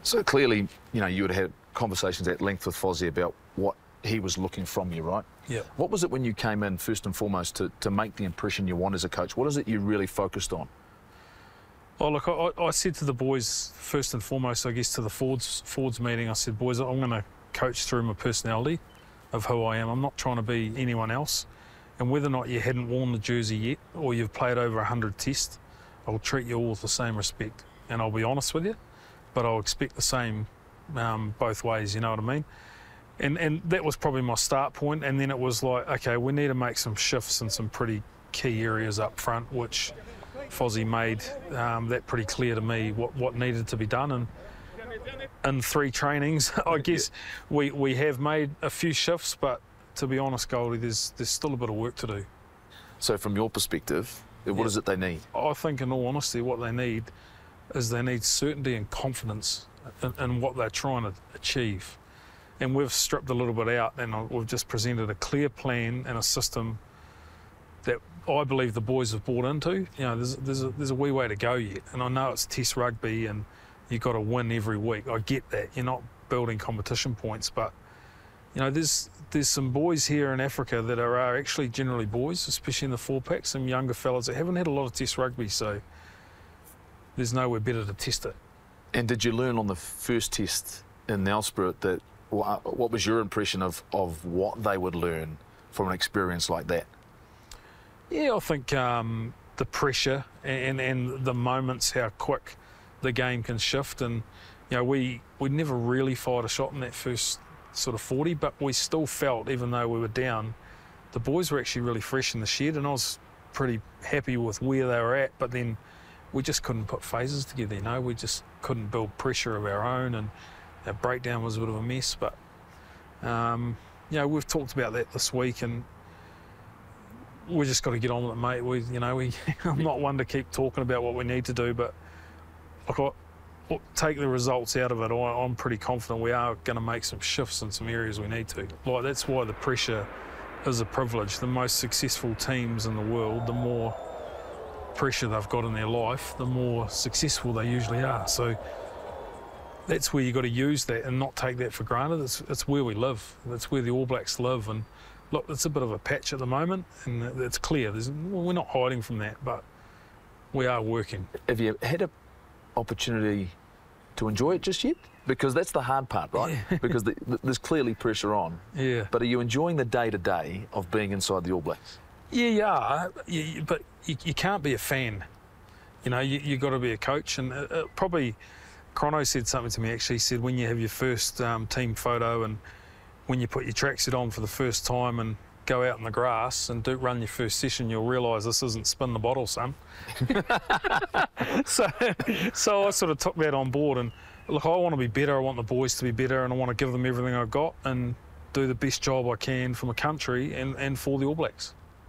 So clearly, you know, you would have had conversations at length with Fozzie about what he was looking from you, right? Yeah. What was it when you came in, first and foremost, to make the impression you want as a coach? What is it you really focused on? Oh, look, I said to the boys, first and foremost, I guess to the Fords meeting, I said, boys, I'm going to coach through my personality of who I am. I'm not trying to be anyone else. And whether or not you hadn't worn the jersey yet or you've played over 100 tests, I'll treat you all with the same respect. And I'll be honest with you, but I'll expect the same both ways, you know what I mean? And that was probably my start point. And then it was like, okay, we need to make some shifts in some pretty key areas up front, which Fozzie made that pretty clear to me what needed to be done. And in 3 trainings, I guess we have made a few shifts, but to be honest, Goldie, there's still a bit of work to do. So from your perspective, what is it they need? I think, in all honesty, what they need is they need certainty and confidence in what they're trying to achieve. And we've stripped a little bit out, and we've just presented a clear plan and a system that I believe the boys have bought into. You know, there's a wee way to go yet, and I know it's Test rugby and you've got to win every week. I get that. You're not building competition points, but you know, there's some boys here in Africa that are actually generally boys, especially in the 4-pack, some younger fellas that haven't had a lot of Test rugby, so there's nowhere better to test it. And did you learn on the first test in Nelspruit that what was your impression of what they would learn from an experience like that? Yeah, I think the pressure and the moments, how quick the game can shift. And, you know, we never really fired a shot in that first sort of 40, but we still felt, even though we were down, the boys were actually really fresh in the shed, and I was pretty happy with where they were at, but then we just couldn't put phases together, you know. We just couldn't build pressure of our own, and our breakdown was a bit of a mess. But, you know, we've talked about that this week, and we just got to get on with it, mate. I'm not one to keep talking about what we need to do, but look, take the results out of it. I'm pretty confident we are going to make some shifts in some areas we need to. Like, that's why the pressure is a privilege. The most successful teams in the world, the more pressure they've got in their life, the more successful they usually are. So that's where you've got to use that and not take that for granted. It's where we live. That's where the All Blacks live. And look, it's a bit of a patch at the moment, and it's clear. We're not hiding from that, but we are working. Have you had an opportunity to enjoy it just yet? Because that's the hard part, right? Yeah. Because there's clearly pressure on. Yeah. But are you enjoying the day-to-day of being inside the All Blacks? Yeah, you are. But you can't be a fan. You know, you've got to be a coach. And probably Chrono said something to me, actually. He said, when you have your first team photo and when you put your tracksuit on for the first time and go out in the grass and run your first session, you'll realise this isn't spin the bottle, son. so I sort of took that on board, and look, I want to be better. I want the boys to be better, and I want to give them everything I've got and do the best job I can for my country and for the All Blacks.